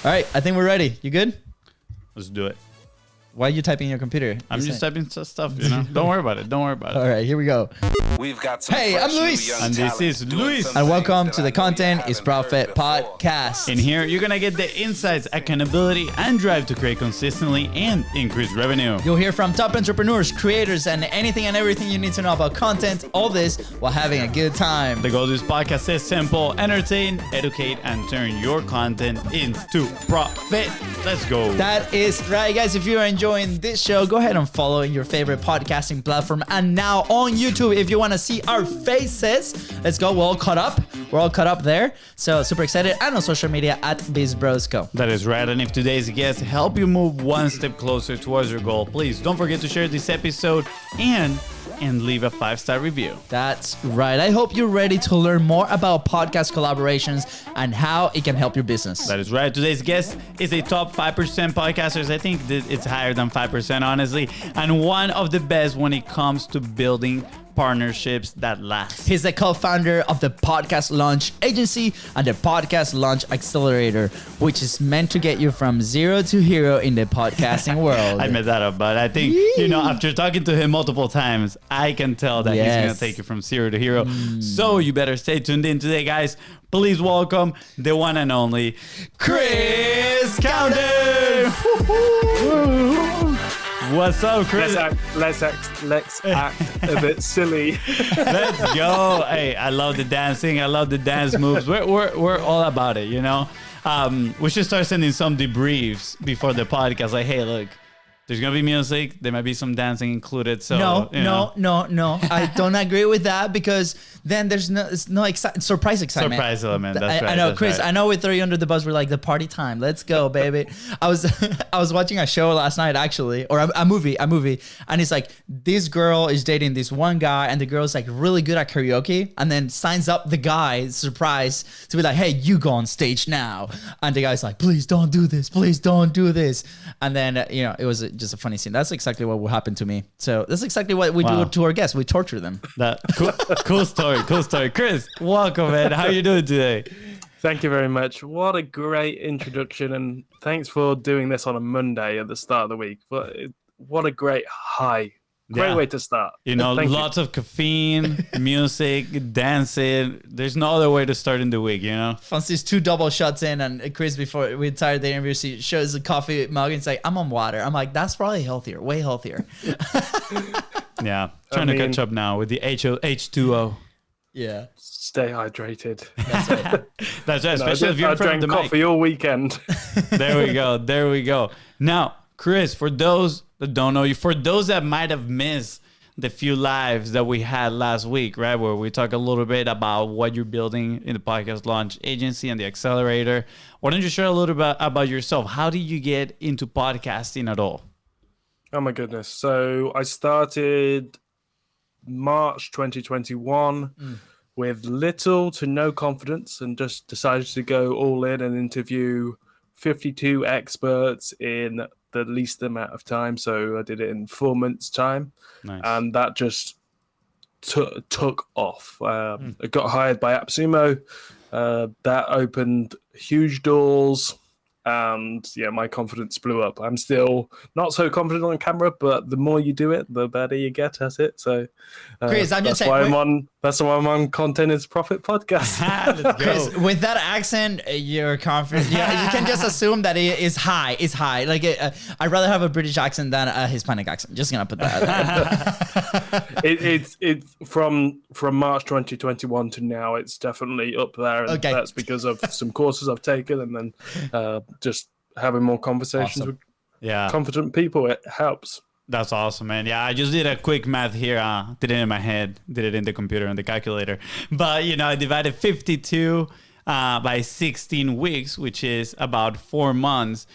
All right, I think we're ready. You good? Let's do it. Why are you typing in your computer? I'm just typing stuff, you know. Don't worry about it. Don't worry about it. All right, here we go. We've got some Hey, I'm Luis. And this is Luis. And welcome to the Content is Profit podcast. In here, you're going to get the insights, accountability, and drive to create consistently and increase revenue. You'll hear from top entrepreneurs, creators, and anything and everything you need to know about content. All this while having a good time. The goal of this podcast is simple: entertain, educate, and turn your content into profit. Let's go. That is right, guys. If you are enjoying this show, go ahead and follow your favorite podcasting platform. And now on YouTube, if you want to see our faces, let's go. We're all caught up. We're all caught up there. So super excited. And on social media at BIZBROS. That is right. And if today's guest help you move one step closer towards your goal, please don't forget to share this episode and leave a 5-star review. That's right. I hope you're ready to learn more about podcast collaborations and how it can help your business. That is right. Today's guest is a top 5% podcasters. I think that it's higher than 5%, honestly, and one of the best when it comes to building partnerships that last. He's the co-founder of the Podcast Launch Agency and the Podcast Launch Accelerator, which is meant to get you from zero to hero in the podcasting world. I made that up, but I think, you know, after talking to him multiple times, I can tell that he's going to take you from zero to hero. So you better stay tuned in today, guys. Please welcome the one and only Chris Cownden. What's up, Chris? Let's act a bit silly. Let's go. Hey, I love the dancing. I love the dance moves. We're all about it, you know? We should start sending some debriefs before the podcast. Like, hey, look, there's going to be music. There might be some dancing included. So No. I don't agree with that because then there's no surprise excitement. Surprise element. That's right. I know, that's Chris. right. I know we throw you under the bus. We're like the party time. Let's go, baby. I was watching a show last night, actually, or a movie, and it's like this girl is dating this one guy, and the girl's like really good at karaoke, and then signs up the guy, surprise, to be like, hey, you go on stage now, and the guy's like, please don't do this, and then it was just a funny scene. That's exactly what will happen to me. So that's exactly what we do to our guests. We torture them. That cool story. Chris, welcome, man. How are you doing today? Thank you very much. What a great introduction, and thanks for doing this on a Monday at the start of the week. But what a great high. Great way to start. Lots of caffeine, music, dancing. There's no other way to start in the week, you know? FONZI's 2 double shots in, and Chris, before we started the interview, she shows a coffee mug and it's like, I'm on water. I'm like, that's probably healthier, way healthier. Yeah, trying to catch up now with the H2O. Yeah. Stay hydrated. That's right. That's right, especially if you're in front of the mic. coffee all weekend. There we go. Now, Chris, for those that don't know you, for those that might have missed the few lives that we had last week, right, where we talk a little bit about what you're building in the Podcast Launch Agency and the Accelerator, why don't you share a little bit about yourself? How did you get into podcasting at all? Oh my goodness. So I started March 2021 with little to no confidence and just decided to go all in and interview 52 experts in the least amount of time. So I did it in 4 months' time. Nice. And that just took off. I got hired by AppSumo. That opened huge doors. And yeah, my confidence blew up. I'm still not so confident on camera, but the more you do it, the better you get at it. So, Chris, that's why I'm on Content is Profit podcast. Let's go. Chris, with that accent, you're confident. Yeah, you can just assume that it is high. It's high. Like I'd rather have a British accent than a Hispanic accent. Just gonna put that. It's from March 2021 to now. It's definitely up there, and that's because of some courses I've taken, and then just having more conversations with confident people. It helps. That's awesome, man. Yeah, I just did a quick math here. Did it in my head, did it in the computer and the calculator. But, I divided 52 by 16 weeks, which is about 4 months.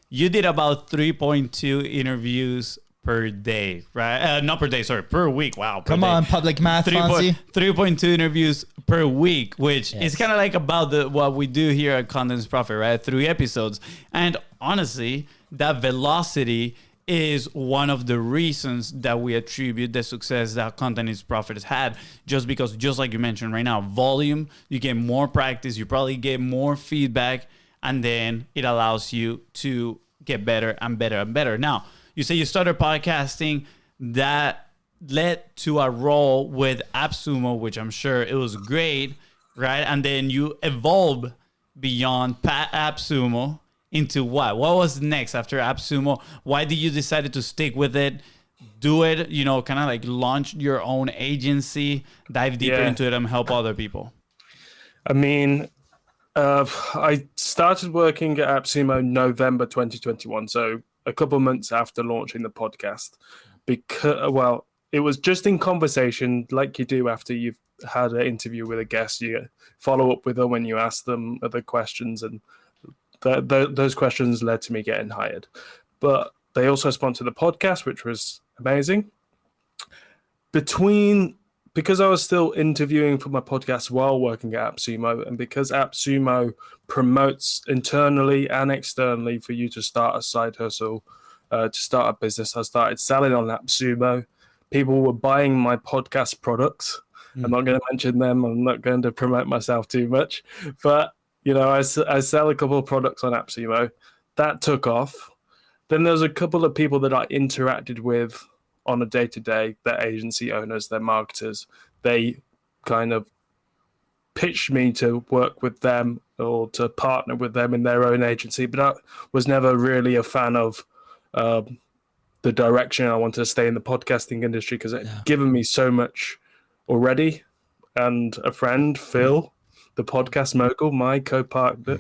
You did about 3.2 interviews per day, right? Not per day, sorry, per week. Wow. Come on, public math, FONZI. 3.2 interviews per week, which is kind of like about what we do here at Content is Profit, right? 3 episodes. And honestly, that velocity is one of the reasons that we attribute the success that Content is Profit has had, just because, just like you mentioned right now, volume, you get more practice, you probably get more feedback, and then it allows you to get better and better and better. Now, you say you started podcasting, that led to a role with AppSumo, which I'm sure it was great, right? And then you evolved beyond AppSumo into what? What was next after AppSumo? Why did you decide to stick with it? Do it, you know, kind of like launch your own agency, dive deeper into it and help other people? I mean, I started working at AppSumo November 2021, so a couple of months after launching the podcast. Because, well, it was just in conversation, like you do after you've had an interview with a guest. You follow up with them when you ask them other questions, and those questions led to me getting hired. But they also sponsored the podcast, which was amazing. Because I was still interviewing for my podcast while working at AppSumo, and because AppSumo promotes internally and externally for you to start a side hustle, to start a business, I started selling on AppSumo. People were buying my podcast products. I'm not going to mention them. I'm not going to promote myself too much. But, you know, I sell a couple of products on AppSumo. That took off. Then there's a couple of people that I interacted with on a day-to-day, their agency owners, their marketers. They kind of pitched me to work with them or to partner with them in their own agency. But I was never really a fan of the direction I wanted to stay in the podcasting industry, because it had given me so much already. And a friend, Phil, the podcast mogul, my co-founder,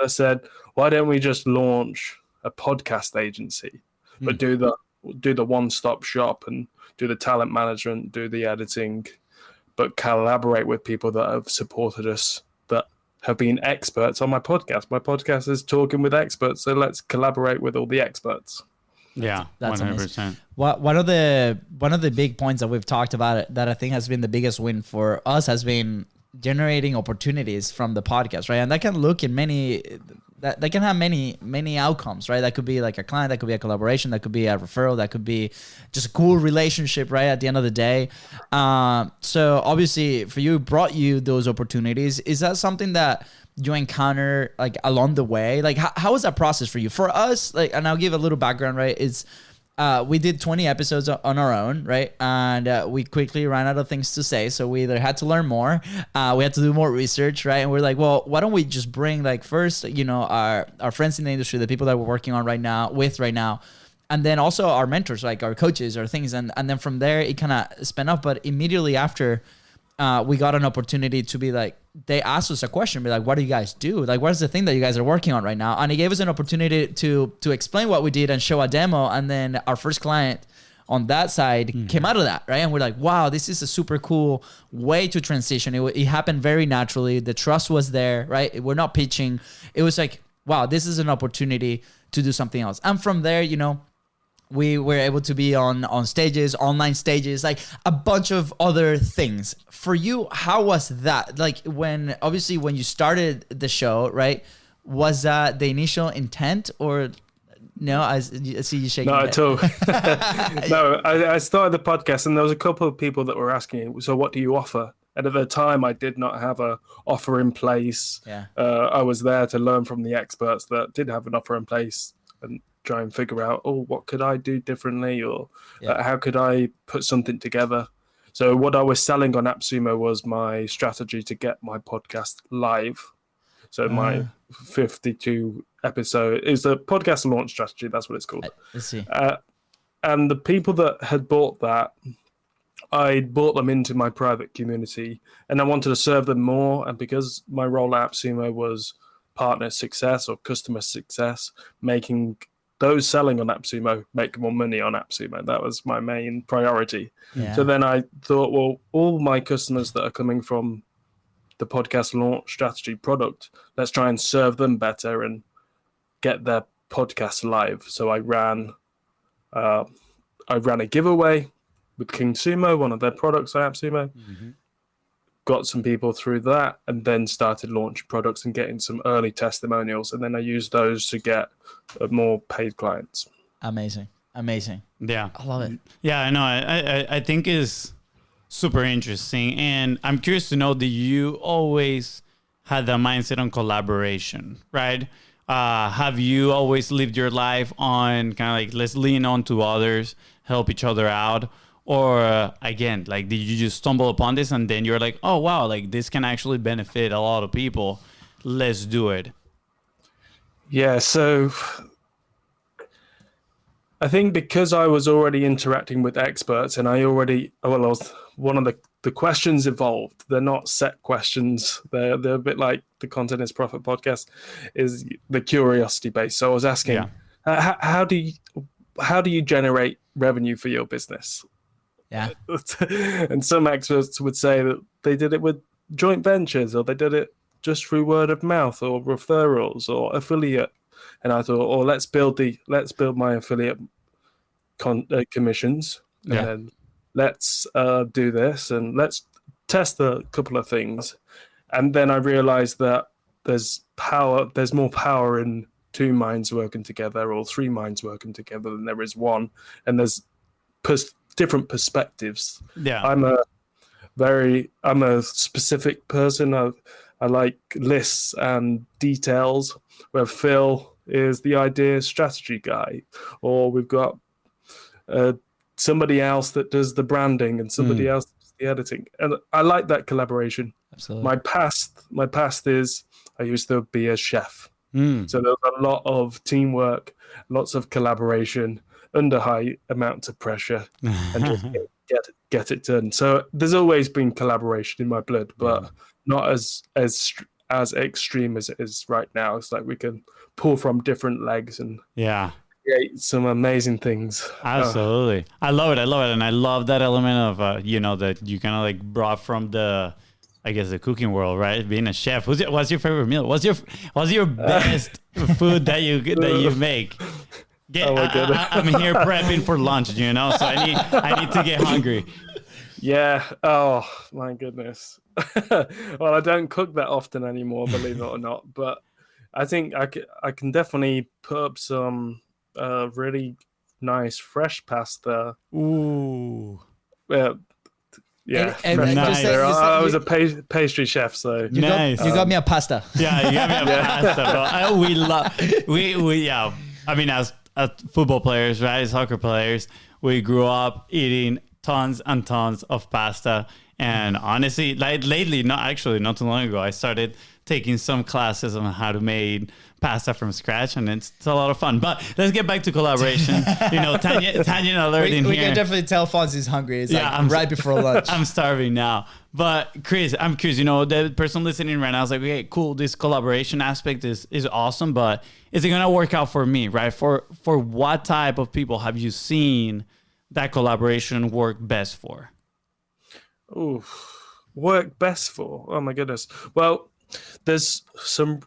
said, why don't we just launch a podcast agency, but do the one-stop shop and do the talent management, do the editing, but collaborate with people that have supported us, that have been experts on my podcast. My podcast is talking with experts, so let's collaborate with all the experts. Yeah, that's 100%. amazing. One of the big points that we've talked about that I think has been the biggest win for us has been generating opportunities from the podcast, right? And that can look in that can have many outcomes, right? That could be like a client, that could be a collaboration, that could be a referral, that could be just a cool relationship, right? At the end of the day. So obviously for you, it brought you those opportunities. Is that something that you encounter like along the way? Like how was that process for you? For us, like, and I'll give a little background, right? It's we did 20 episodes on our own, right? And we quickly ran out of things to say. So we either had to learn more, we had to do more research, right? And we're like, well, why don't we just bring like first, you know, our friends in the industry, the people that we're working on right now, and then also our mentors, like our coaches or things. And then from there, it kind of spun up. But immediately after, we got an opportunity to be like, they asked us a question, be like, what do you guys do? Like, what is the thing that you guys are working on right now? And it gave us an opportunity to explain what we did and show a demo. And then our first client on that side came out of that, right? And we're like, wow, this is a super cool way to transition. It happened very naturally. The trust was there, right? We're not pitching. It was like, wow, this is an opportunity to do something else. And from there, you know, we were able to be on stages, online stages, like a bunch of other things. For you, how was that? Like when you started the show, right? Was that the initial intent or no? I see you shaking. Not at all. No, I started the podcast and there was a couple of people that were asking, so what do you offer? And at the time, I did not have an offer in place. Yeah. I was there to learn from the experts that did have an offer in place and try and figure out, what could I do differently, or how could I put something together? So what I was selling on AppSumo was my strategy to get my podcast live. So my 52 episode is the podcast launch strategy. That's what it's called. Let's see. And the people that had bought that, I brought them into my private community and I wanted to serve them more. And because my role at AppSumo was partner success or customer success, making those selling on AppSumo make more money on AppSumo. That was my main priority. Yeah. So then I thought, well, all my customers that are coming from the podcast launch strategy product, let's try and serve them better and get their podcast live. So I ran a giveaway with King Sumo, one of their products on AppSumo. Mm-hmm. Got some people through that and then started launching products and getting some early testimonials. And then I used those to get more paid clients. Amazing. Yeah. I love it. Yeah, I know. I think is super interesting. And I'm curious to know, do you always had the mindset on collaboration, right? Have you always lived your life on kind of like, let's lean on to others, help each other out? Or again, like, did you just stumble upon this and then you're like, oh, wow, like this can actually benefit a lot of people. Let's do it. Yeah, so I think because I was already interacting with experts and I was one of the questions evolved. They're not set questions. They're a bit like the Content is Profit podcast is the curiosity base. So I was asking, how do you generate revenue for your business? Yeah. And some experts would say that they did it with joint ventures, or they did it just through word of mouth or referrals or affiliate. And I thought, oh, let's build my affiliate commissions, and then let's do this, and let's test a couple of things. And then I realized that there's more power in two minds working together or three minds working together than there is one. And there's different perspectives. Yeah. I'm a specific person. I like lists and details, where Phil is the idea strategy guy, or we've got somebody else that does the branding and somebody else does the editing. And I like that collaboration. Absolutely. My past is I used to be a chef. So there's a lot of teamwork, lots of collaboration under high amounts of pressure, and just get it done. So there's always been collaboration in my blood, but not as extreme as it is right now. It's like we can pull from different legs and create some amazing things. Absolutely. I love it. And I love that element of, that you kind of like brought from the cooking world, right? Being a chef. What's your favorite meal? What's your best food that you make? I'm here prepping for lunch, so I need to get hungry. Yeah. Oh my goodness. Well, I don't cook that often anymore, believe it or not. But I think I can definitely put up some really nice fresh pasta. Ooh. Yeah. And nice. I was a pastry chef, so you got me a pasta. Yeah, you got me a pasta, bro. I mean, as football players, right? As soccer players, we grew up eating tons and tons of pasta. And honestly, like lately, not too long ago, I started taking some classes on how to make pasta from scratch, and it's a lot of fun. But let's get back to collaboration. Tangent alert in here. We can definitely tell Fonzie's hungry. It's right before lunch. I'm starving now. But Chris, I'm curious, the person listening right now is like, okay, cool. This collaboration aspect is awesome, but is it going to work out for me, right? For what type of people have you seen that collaboration work best for? Ooh, work best for? Oh my goodness. Well, there's some,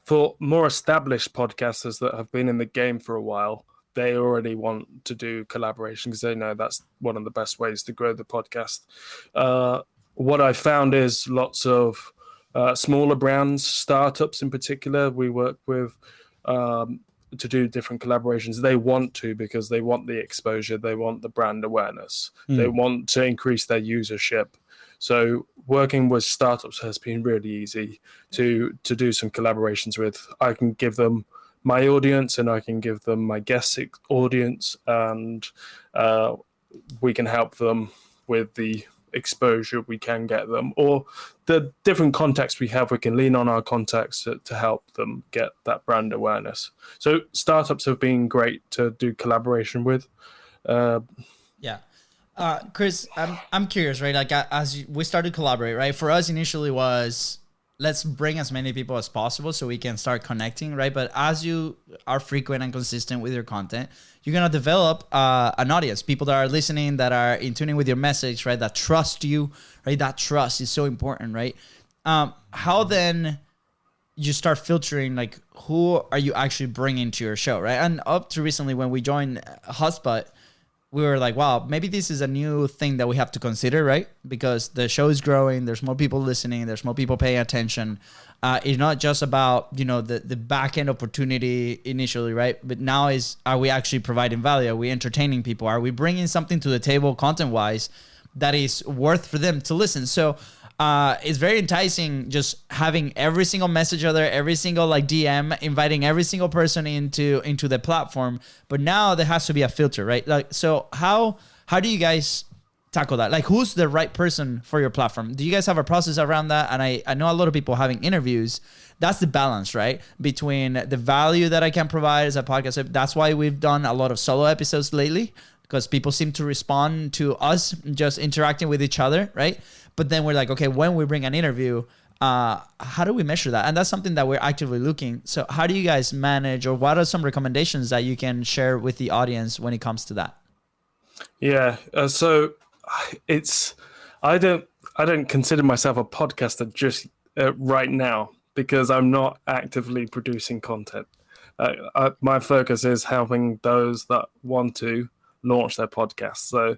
for more established podcasters that have been in the game for a while, they already want to do collaboration because they know that's one of the best ways to grow the podcast. What I found is lots of smaller brands, startups in particular, we work with to do different collaborations. They want to because they want the exposure, they want the brand awareness, they want to increase their usership. So working with startups has been really easy to do some collaborations with. I can give them my audience and I can give them my guest audience, and we can help them with the exposure we can get them, or the different contacts we have. We can lean on our contacts to help them get that brand awareness. So startups have been great to do collaboration with. Chris, I'm curious, right? Like as we started to collaborate, right? For us initially was let's bring as many people as possible so we can start connecting, right? But as you are frequent and consistent with your content, you're going to develop an audience, people that are listening, that are in tuning with your message, right? That trust you, right? That trust is so important, right? How then you start filtering, like, who are you actually bringing to your show, right? And up to recently when we joined Hotspot, we were like, wow, maybe this is a new thing that we have to consider, right? Because the show is growing. There's more people listening. There's more people paying attention. It's not just about, the back end opportunity initially, right? But now are we actually providing value? Are we entertaining people? Are we bringing something to the table content-wise that is worth for them to listen? So it's very enticing just having every single message out there, every single like DM, inviting every single person into the platform. But now there has to be a filter, right? Like, so how do you guys tackle that? Like, who's the right person for your platform? Do you guys have a process around that? And I know a lot of people having interviews. That's the balance, right? Between the value that I can provide as a podcast. That's why we've done a lot of solo episodes lately, because people seem to respond to us just interacting with each other, right? But then we're like, okay, when we bring an interview, how do we measure that? And that's something that we're actively looking. So how do you guys manage, or what are some recommendations that you can share with the audience when it comes to that? Yeah. So I don't consider myself a podcaster just right now, because I'm not actively producing content. My focus is helping those that want to launch their podcast. So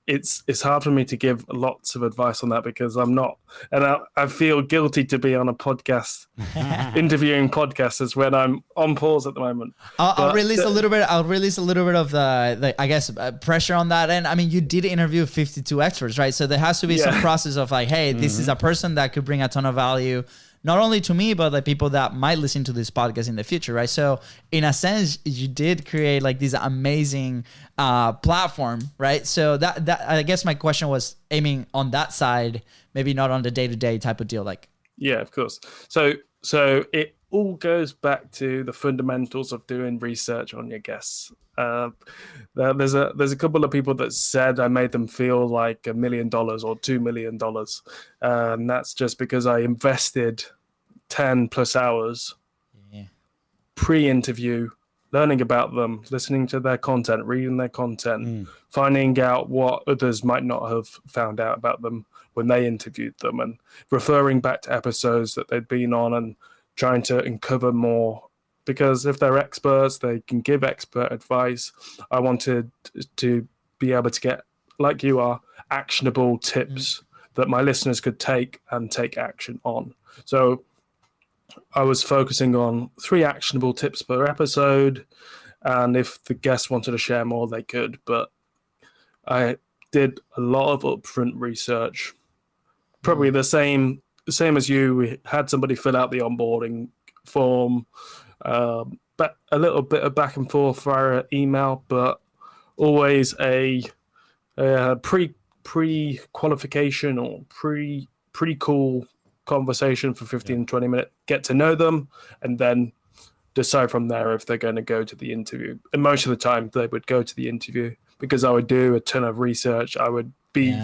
it's hard for me to give lots of advice on that, because I'm not, and I feel guilty to be on a podcast interviewing podcasters when I'm on pause at the moment. I'll release a little bit of the I guess pressure on that end. I mean, you did interview 52 experts, right? So there has to be some process of like, hey, this is a person that could bring a ton of value, not only to me, but like people that might listen to this podcast in the future, right? So in a sense, you did create like this amazing platform, right? So that I guess my question was aiming on that side, maybe not on the day-to-day type of deal. Like, yeah, of course. So it all goes back to the fundamentals of doing research on your guests. There's a couple of people that said I made them feel like $1 million or $2 million, and that's just because I invested 10 plus hours pre-interview, learning about them, listening to their content, reading their content, finding out what others might not have found out about them when they interviewed them, and referring back to episodes that they'd been on and trying to uncover more. Because if they're experts, they can give expert advice. I wanted to be able to get, like you are, actionable tips that my listeners could take and take action on. So I was focusing on 3 actionable tips per episode. And if the guests wanted to share more, they could. But I did a lot of upfront research. Probably the same as you. We had somebody fill out the onboarding form. But a little bit of back and forth via email, but always a pre-qualification or pre-call conversation for 15-20 minutes, get to know them, and then decide from there if they're going to go to the interview. And most of the time they would go to the interview, because I would do a ton of research. I would be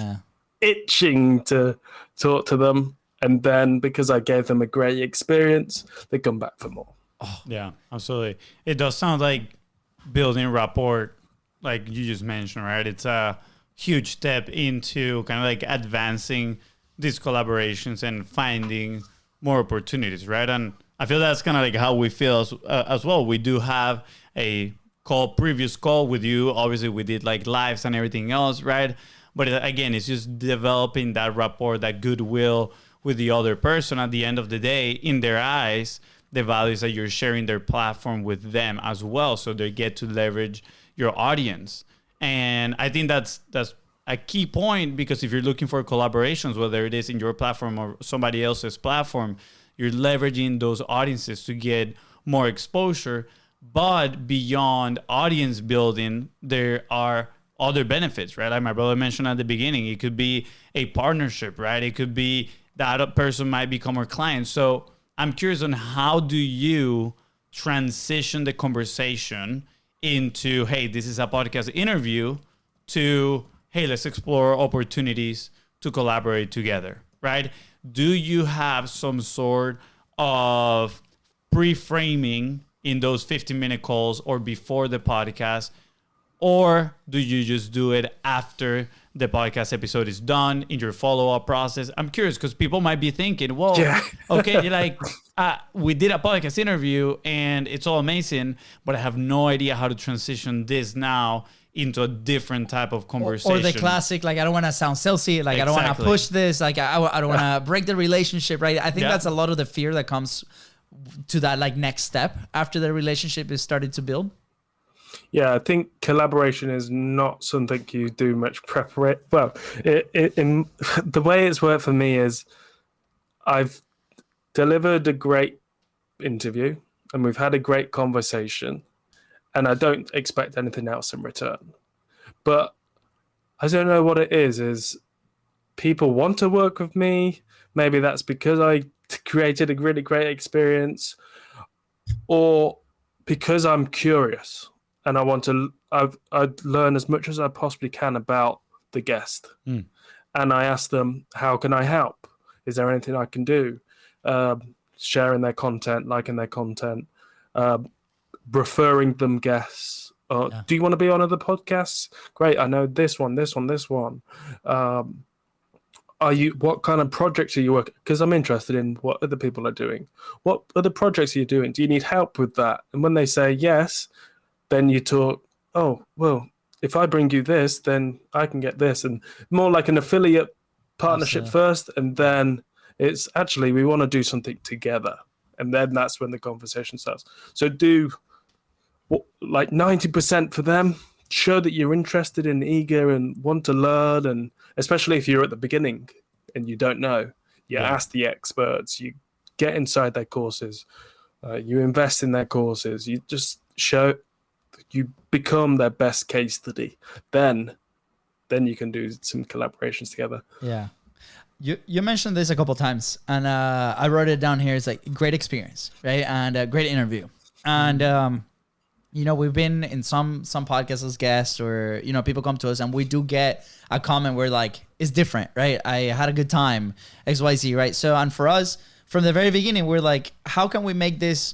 itching to talk to them, and then because I gave them a great experience, they come back for more. Oh. Yeah, absolutely. It does sound like building rapport, like you just mentioned, right? It's a huge step into kind of like advancing these collaborations and finding more opportunities, right? And I feel that's kind of like how we feel as well. We do have a previous call with you. Obviously, we did like lives and everything else, right? But again, it's just developing that rapport, that goodwill with the other person. At the end of the day, in their eyes, the values that you're sharing their platform with them as well, so they get to leverage your audience. And I think that's a key point, because if you're looking for collaborations, whether it is in your platform or somebody else's platform, you're leveraging those audiences to get more exposure. But beyond audience building, there are other benefits, right? Like my brother mentioned at the beginning, it could be a partnership, right? It could be that a person might become our client. So I'm curious on, how do you transition the conversation into, hey, this is a podcast interview, to, hey, let's explore opportunities to collaborate together, right? Do you have some sort of pre-framing in those 15-minute calls or before the podcast, or do you just do it after the podcast episode is done in your follow-up process? I'm curious, because people might be thinking, whoa, okay, like we did a podcast interview and it's all amazing, but I have no idea how to transition this now into a different type of conversation. Or the classic, like, I don't want to sound salesy, like I don't want to push this, like I don't want to break the relationship, right? I think that's a lot of the fear that comes to that like next step after the relationship is started to build. Yeah, I think collaboration is not something you do much preparation. Well, in the way it's worked for me is I've delivered a great interview and we've had a great conversation, and I don't expect anything else in return. But I don't know what it is people want to work with me. Maybe that's because I created a really great experience, or because I'm curious and I'd learn as much as I possibly can about the guest. And I ask them, how can I help? Is there anything I can do? Sharing their content, liking their content, referring them guests. Do you want to be on other podcasts? Great. I know this one. What kind of projects are you working? Because I'm interested in what other people are doing. What other projects are you doing? Do you need help with that? And when they say yes, then you talk, oh, well, if I bring you this, then I can get this. And more like an affiliate partnership first. And then it's actually, we want to do something together. And then that's when the conversation starts. So do like 90% for them. Show that you're interested and eager and want to learn, and especially if you're at the beginning and you don't know, you ask the experts, you get inside their courses, you invest in their courses, you just show, you become their best case study. Then you can do some collaborations together. Yeah. You mentioned this a couple of times, and I wrote it down here. It's like great experience, right? And a great interview. And we've been in some podcasts as guests, or, people come to us and we do get a comment where like, it's different, right? I had a good time, XYZ, right? So, and for us, from the very beginning, we're like, how can we make this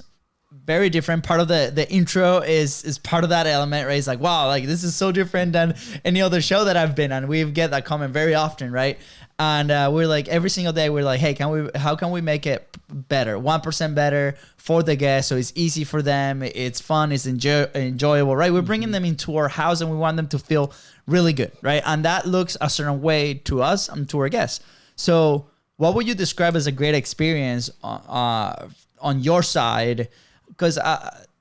very different? Part of the intro is part of that element, right? It's like, wow, like this is so different than any other show that I've been on. We get that comment very often, right? And we're like, every single day, we're like, hey, how can we make it better? 1% better for the guests, so it's easy for them, it's fun, it's enjoyable, right? We're bringing them into our house and we want them to feel really good, right? And that looks a certain way to us and to our guests. So what would you describe as a great experience on your side? Because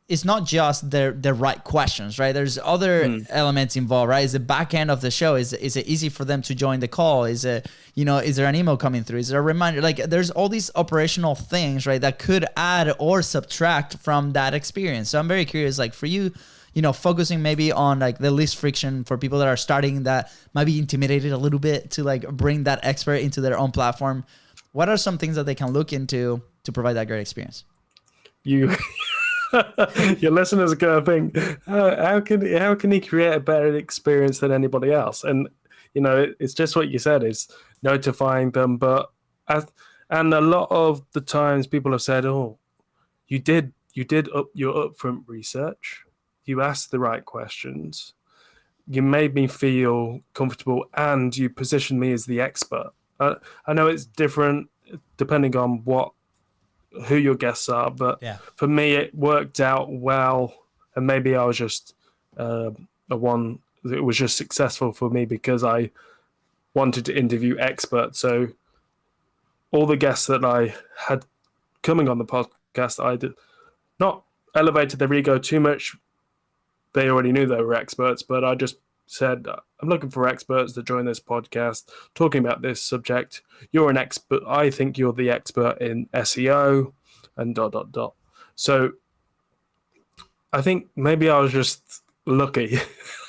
it's not just the right questions, right? There's other elements involved, right? Is the back end of the show, is it easy for them to join the call? Is it, is there an email coming through? Is there a reminder? Like there's all these operational things, right, that could add or subtract from that experience. So I'm very curious, like for you, focusing maybe on like the least friction for people that are starting, that might be intimidated a little bit to like bring that expert into their own platform. What are some things that they can look into to provide that great experience? Your listeners are going to think, how can he create a better experience than anybody else? And it's just what you said, is notifying them. But and a lot of the times people have said, oh, you did up your upfront research, you asked the right questions, you made me feel comfortable, and you positioned me as the expert. I know it's different depending on who your guests are, but for me it worked out well, and maybe I was just it was just successful for me because I wanted to interview experts. So all the guests that I had coming on the podcast, I did not elevated their ego too much. They already knew they were experts, but I just said, I'm looking for experts to join this podcast talking about this subject. You're an expert. I think you're the expert in SEO and ... So I think maybe I was just lucky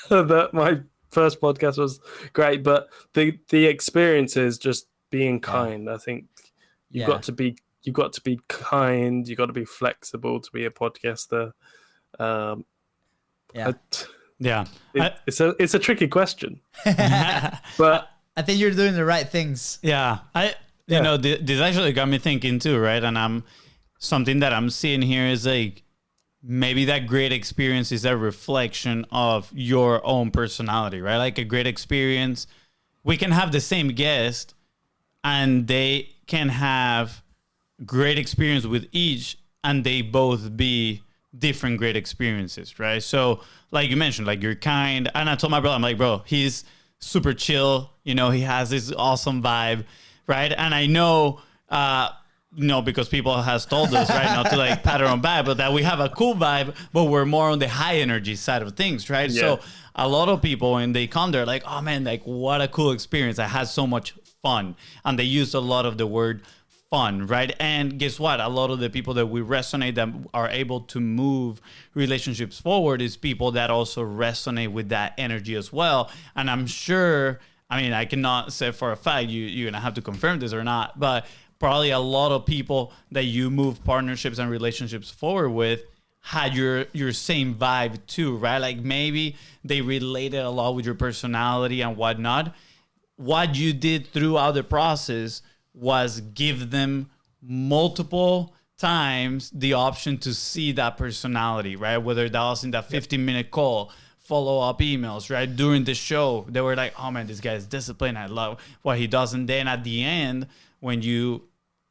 that my first podcast was great, but the experience is just being kind. I think you've got to be kind. You've got to be flexible to be a podcaster. It's a tricky question, but I think you're doing the right things. This actually got me thinking too, right? And something that I'm seeing here is like, maybe that great experience is a reflection of your own personality, right? Like a great experience, we can have the same guest and they can have great experience with each, and they both be different great experiences, right? So like you mentioned, like you're kind, and I told my brother, I'm like, bro, he's super chill, he has this awesome vibe, right? And I know because people has told us, right, not to like pat our own back, but that we have a cool vibe, but we're more on the high energy side of things, right? Yeah. So a lot of people, when they come there, like, oh man, like what a cool experience. I had so much fun. And they use a lot of the word fun, right? And guess what? A lot of the people that we resonate, that are able to move relationships forward, is people that also resonate with that energy as well. And I'm sure, I mean, I cannot say for a fact, you're going to have to confirm this or not, but probably a lot of people that you move partnerships and relationships forward with had your same vibe too, right? Like maybe they related a lot with your personality and whatnot. What you did throughout the process was give them multiple times the option to see that personality, right? Whether that was in that 15-minute call, follow-up emails, right? During the show, they were like, oh man, this guy is disciplined. I love what he does. And then at the end, when you,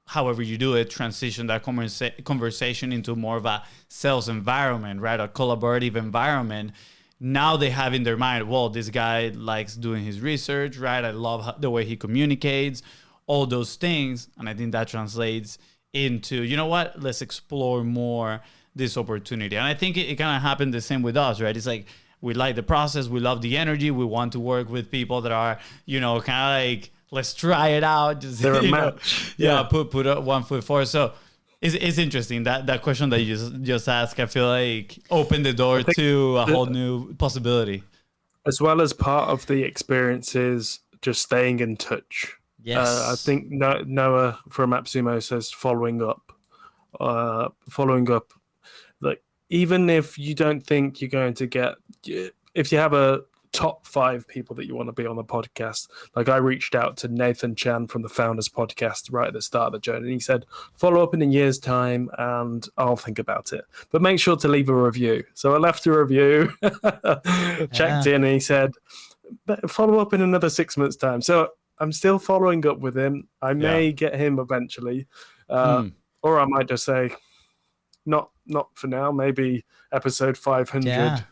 however you do it, transition that conversation into more of a sales environment, right? A collaborative environment. Now they have in their mind, well, this guy likes doing his research, right? I love the way he communicates, all those things. And I think that translates into, you know what, let's explore more this opportunity. And I think it kind of happened the same with us, right? It's like, we like the process, we love the energy, we want to work with people that are, kind of like, let's try it out. Just, they're a match. Yeah, put up 1 foot forward. So it's interesting that question that you just asked. I feel like opened the door to a whole new possibility. As well as part of the experience is just staying in touch. Yes. I think Noah from AppSumo says following up. Like, even if you don't think you're going to get, if you have a top 5 people that you want to be on the podcast, like I reached out to Nathan Chan from the Founders Podcast right at the start of the journey, and he said, follow up in a year's time and I'll think about it, but make sure to leave a review. So I left a review, checked in, and he said, follow up in another 6 months' time. So I'm still following up with him. I may get him eventually, or I might just say, not for now, maybe episode 500.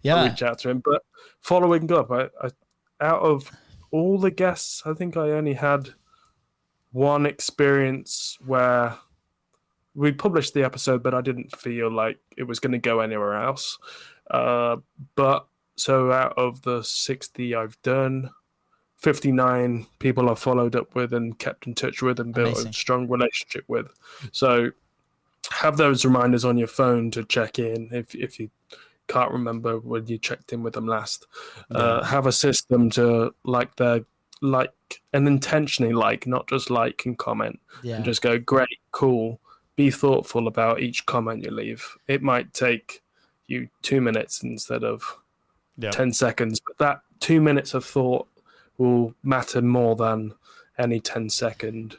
I'll reach out to him. But following up, I out of all the guests, I think I only had one experience where we published the episode, but I didn't feel like it was going to go anywhere else. But so out of the 60 I've done, 59 people I've followed up with and kept in touch with and built a strong relationship with. So have those reminders on your phone to check in if you can't remember when you checked in with them last. Have a system to like and intentionally like, not just like and comment, and just go, great, cool. Be thoughtful about each comment you leave. It might take you 2 minutes instead of 10 seconds, but that 2 minutes of thought will matter more than any 10-second.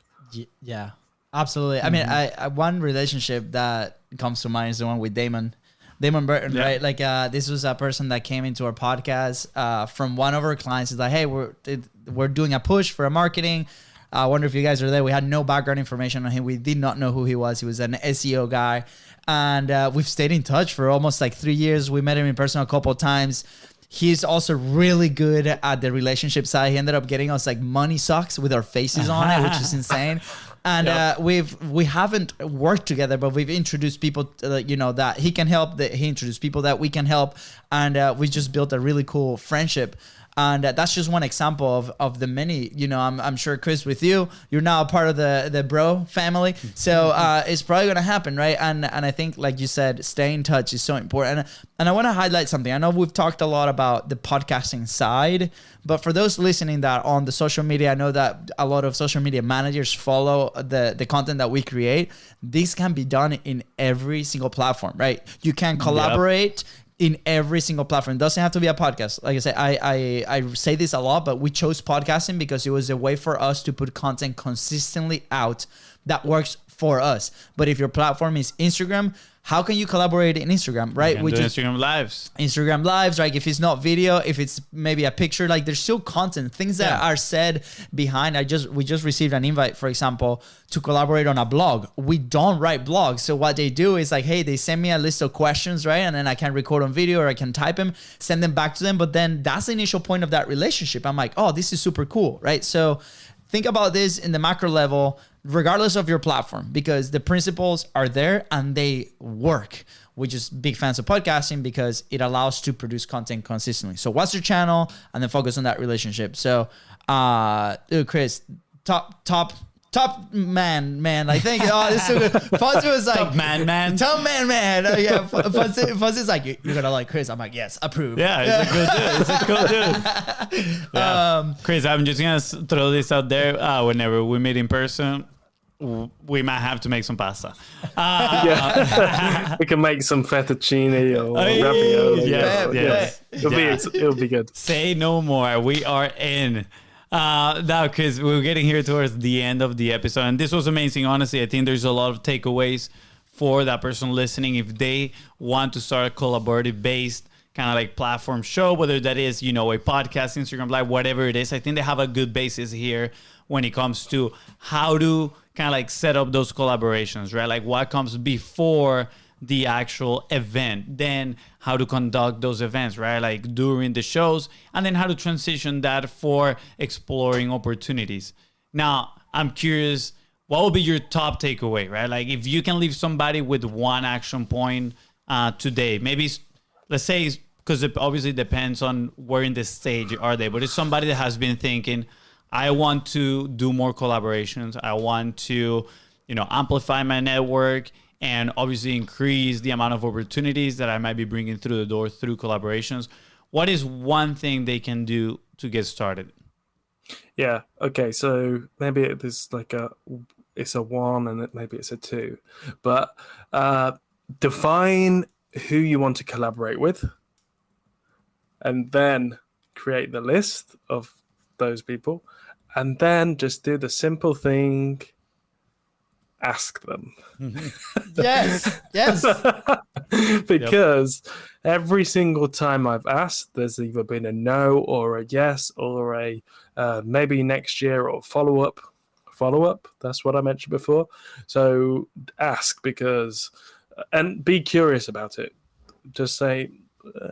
Yeah, absolutely. I mean, I one relationship that comes to mind is the one with Damon Burton, right? Like, this was a person that came into our podcast from one of our clients. He's like, hey, we're doing a push for a marketing. I wonder if you guys are there. We had no background information on him. We did not know who he was. He was an SEO guy. And we've stayed in touch for almost like 3 years. We met him in person a couple of times. He's also really good at the relationship side. He ended up getting us like money socks with our faces on it, which is insane. And we haven't worked together, but we've introduced people, that he can help. That he introduced people that we can help, and we just built a really cool friendship. And that's just one example of the many. I'm sure, Chris, with you're now a part of the bro family, so it's probably gonna happen, right? And I think, like you said, stay in touch is so important. And I want to highlight something. I know we've talked a lot about the podcasting side, but for those listening that on the social media, I know that a lot of social media managers follow the content that we create. This can be done in every single platform, right? You can collaborate in every single platform. It doesn't have to be a podcast. Like I say, I say this a lot, but we chose podcasting because it was a way for us to put content consistently out that works for us. But if your platform is Instagram, how can you collaborate in Instagram, right? We do Instagram Lives, right? If it's not video, if it's maybe a picture, like there's still content, things that are said behind. We just received an invite, for example, to collaborate on a blog. We don't write blogs. So what they do is like, hey, they send me a list of questions, right? And then I can record on video or I can type them, send them back to them. But then that's the initial point of that relationship. I'm like, oh, this is super cool, right? So think about this in the macro level. regardless of your platform, because the principles are there and they work. We're just big fans of podcasting because it allows to produce content consistently. So what's your channel? And then focus on that relationship. So, Chris, top man. I think, this is so good. FONZI was like, Top man. Yeah, FONZI's like, you're gonna like Chris. I'm like, yes, approve. Yeah, it's a cool dude. Yeah. Chris, I'm just gonna throw this out there. Whenever we meet in person, we might have to make some pasta. We can make some fettuccine or ravioli. Yes. It'll be good. Say no more. We are in. Now, Chris, we're getting here towards the end of the episode, and this was amazing. Honestly, I think there's a lot of takeaways for that person listening if they want to start a collaborative based kind of like platform show, whether that is, a podcast, Instagram Live, whatever it is. I think they have a good basis here when it comes to how to kind of like set up those collaborations, right? Like what comes before the actual event, then how to conduct those events, right? Like during the shows, and then how to transition that for exploring opportunities. Now, I'm curious, what will be your top takeaway, right? Like if you can leave somebody with one action point today, maybe let's say, because it obviously depends on where in the stage are they, but it's somebody that has been thinking, I want to do more collaborations. I want to, amplify my network and obviously increase the amount of opportunities that I might be bringing through the door through collaborations. What is one thing they can do to get started? Yeah. Okay. So maybe it's a 1 and maybe it's a 2, but define who you want to collaborate with, and then create the list of those people, and then just do the simple thing. Ask them. Yes. Because every single time I've asked, there's either been a no or a yes or a maybe next year or follow up. That's what I mentioned before. So ask and be curious about it. Just say,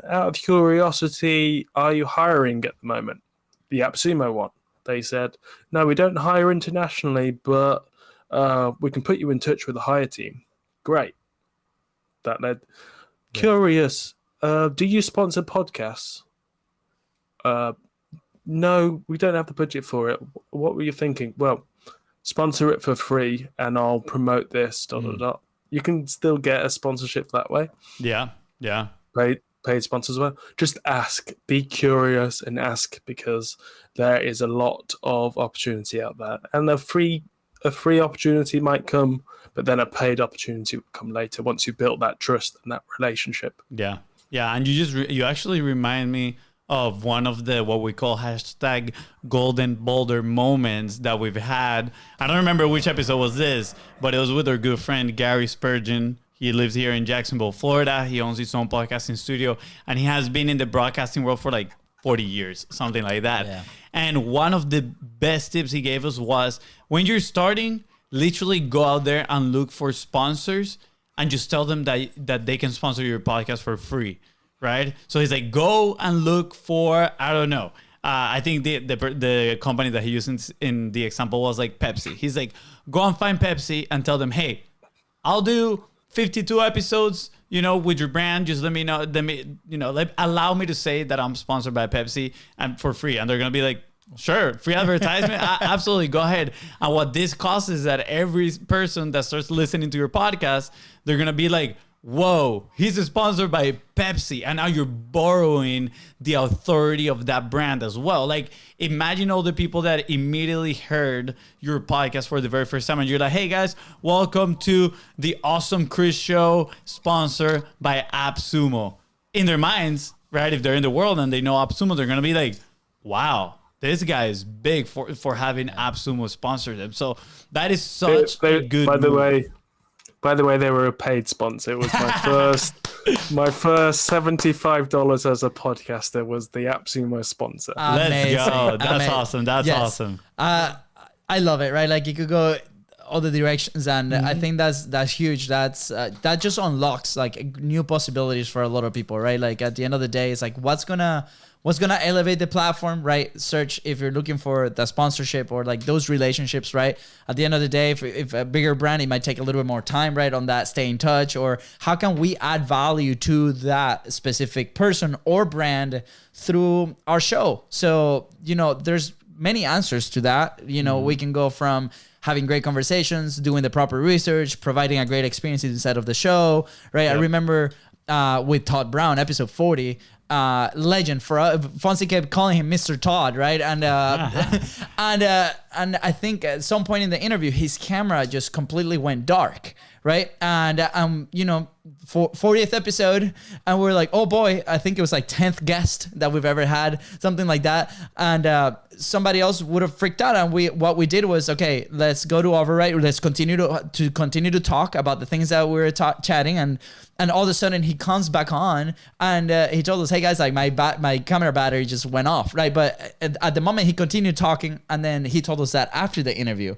out of curiosity, are you hiring at the moment? The AppSumo one. They said, no, we don't hire internationally, but we can put you in touch with the hire team. Great. That led. Yeah. Curious. Do you sponsor podcasts? No, we don't have the budget for it. What were you thinking? Well, sponsor it for free and I'll promote this. You can still get a sponsorship that way. Yeah. Paid sponsors as well. Just ask. Be curious and ask, because there is a lot of opportunity out there. And a free opportunity might come, but then a paid opportunity will come later once you built that trust and that relationship. Yeah. And you actually remind me of one of the what we call hashtag golden boulder moments that we've had. I don't remember which episode was this, but it was with our good friend Gary Spurgeon. He lives here in Jacksonville, Florida. He owns his own podcasting studio, and he has been in the broadcasting world for like 40 years, something like that. Yeah. And one of the best tips he gave us was, when you're starting, literally go out there and look for sponsors and just tell them that they can sponsor your podcast for free, right? So he's like, go and look for, I don't know. I think the company that he used in the example was like Pepsi. He's like, go and find Pepsi and tell them, hey, I'll do 52 episodes, with your brand. Just let me know. Allow me to say that I'm sponsored by Pepsi and for free. And they're going to be like, sure, free advertisement. Absolutely. Go ahead. And what this costs is that every person that starts listening to your podcast, they're going to be like, whoa, he's sponsored by Pepsi. And now you're borrowing the authority of that brand as well. Like, imagine all the people that immediately heard your podcast for the very first time. And you're like, hey guys, welcome to the Awesome Chris Show, sponsored by AppSumo. In their minds, right? If they're in the world and they know AppSumo, they're going to be like, wow, this guy is big for having AppSumo sponsor them. So that is such a good move. By the way, they were a paid sponsor. It was my first $75 as a podcaster was the AppSumo sponsor. Let's go. That's awesome. That's awesome. I love it, right? Like, you could go other directions, and I think that's huge. That just unlocks like new possibilities for a lot of people, right? Like at the end of the day, it's like what's gonna elevate the platform, right? Search if you're looking for the sponsorship or like those relationships, right? At the end of the day, if a bigger brand, it might take a little bit more time, right? On that, stay in touch, or how can we add value to that specific person or brand through our show? So, there's many answers to that. We can go from having great conversations, doing the proper research, providing a great experience inside of the show, right? Yep. I remember with Todd Brown, episode 40, legend for Fonzie kept calling him Mr. Todd, right? And and I think at some point in the interview, his camera just completely went dark, right? And for 40th episode, and we're like, oh boy, I think it was like 10th guest that we've ever had, something like that. And somebody else would have freaked out. And what we did was, okay, let's go to override. Let's continue to talk about the things that we were chatting. And all of a sudden he comes back on and he told us, hey guys, like my camera battery just went off, right? But at the moment he continued talking, and then he told us that after the interview,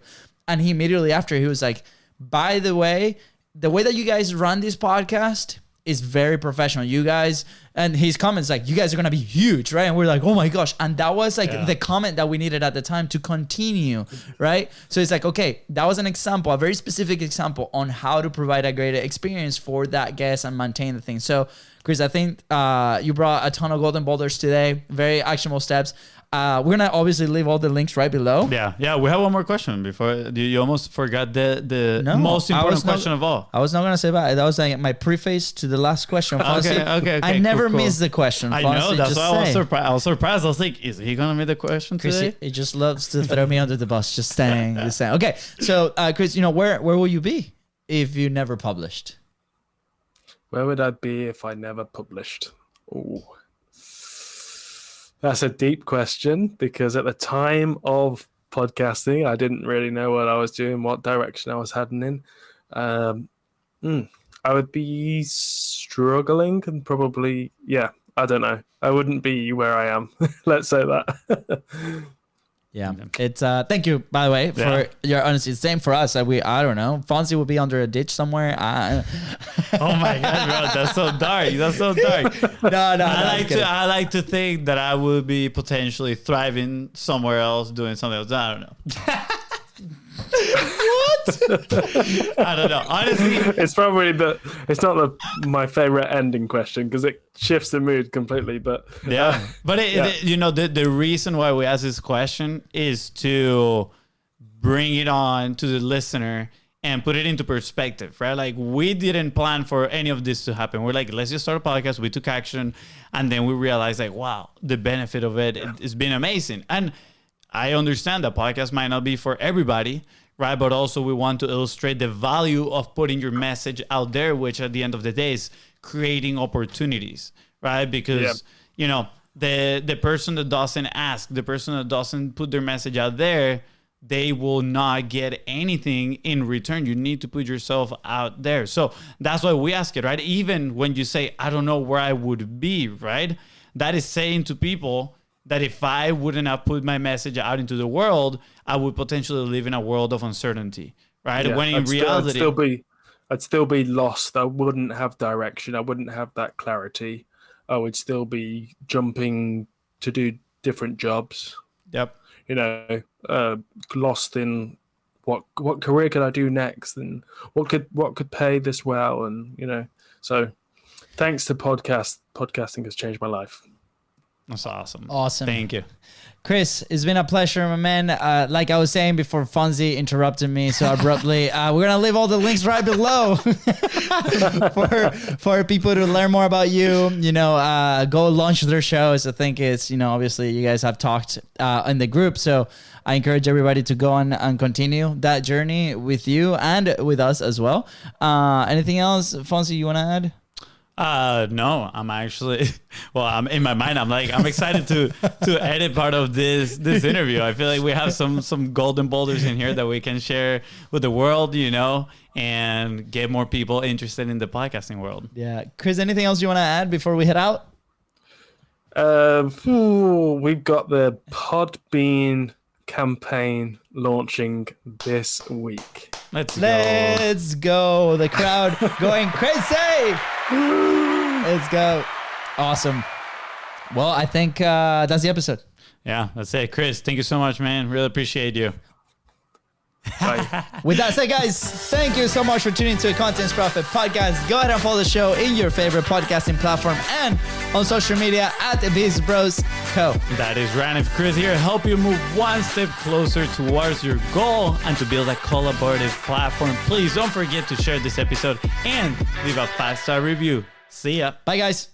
and he immediately after, he was like, by the way that you guys run this podcast is very professional. You guys, and his comments like, you guys are gonna be huge, right? And we're like, oh my gosh. And that was like the comment that we needed at the time to continue, right? So it's like, okay, that was an example, a very specific example on how to provide a great experience for that guest and maintain the thing. So Chris, I think you brought a ton of golden boulders today, very actionable steps. We're going to obviously leave all the links right below. Yeah. We have one more question before. You almost forgot the most important question of all. I was not going to say that. That was like my preface to the last question. Okay. I never miss the question. I know. That's why I was surprised. I was surprised. I was like, is he going to make the question today? Chris, he just loves to throw me under the bus. Just saying. Okay. So, Chris, where will you be if you never published? Where would I be if I never published? Oh. That's a deep question, because at the time of podcasting, I didn't really know what I was doing, what direction I was heading in. I would be struggling and probably, I don't know. I wouldn't be where I am. Let's say that. Yeah, it's thank you, by the way, for your honesty. Same for us. I don't know. Fonzie will be under a ditch somewhere. Oh my god, bro, that's so dark. No. I like to think that I would be potentially thriving somewhere else, doing something else. I don't know. What? I don't know. Honestly, it's probably my favorite ending question, because it shifts the mood completely. But the reason why we ask this question is to bring it on to the listener and put it into perspective, right? Like, we didn't plan for any of this to happen. We're like, let's just start a podcast. We took action, and then we realized, like, wow, the benefit of it has been amazing. And I understand that podcast might not be for everybody, right? But also we want to illustrate the value of putting your message out there, which at the end of the day is creating opportunities, right? Because, the person that doesn't ask, the person that doesn't put their message out there, they will not get anything in return. You need to put yourself out there. So that's why we ask it, right? Even when you say, I don't know where I would be, right? That is saying to people that if I wouldn't have put my message out into the world, I would potentially live in a world of uncertainty, right? Yeah, when in reality, I'd still be lost. I wouldn't have direction. I wouldn't have that clarity. I would still be jumping to do different jobs. Yep. Lost in what career could I do next, and what could pay this well, and So, thanks to podcasting has changed my life. That's awesome. Awesome. Thank you. Chris, it's been a pleasure, my man. Like I was saying before, Fonzie interrupted me so abruptly. We're going to leave all the links right below for people to learn more about you. Go launch their shows. I think it's, obviously you guys have talked in the group. So I encourage everybody to go on and continue that journey with you and with us as well. Anything else, Fonzie, you want to add? No, I'm actually, I'm in my mind. I'm excited to edit part of this interview. I feel like we have some golden boulders in here that we can share with the world, and get more people interested in the podcasting world. Yeah. Chris, anything else you want to add before we head out? We've got the Podbean campaign launching this week. Let's go. The crowd going crazy. Let's go. Awesome. Well, I think that's the episode. Yeah, that's it. Chris, thank you so much, man. Really appreciate you. With that said, guys, thank you so much for tuning to the Contents Profit Podcast. Go ahead and follow the show in your favorite podcasting platform and on social media at BIZBROS Co. That is Ryan and Chris here, help you move one step closer towards your goal and to build a collaborative platform. Please don't forget to share this episode and leave a 5-star review. See ya. Bye, guys.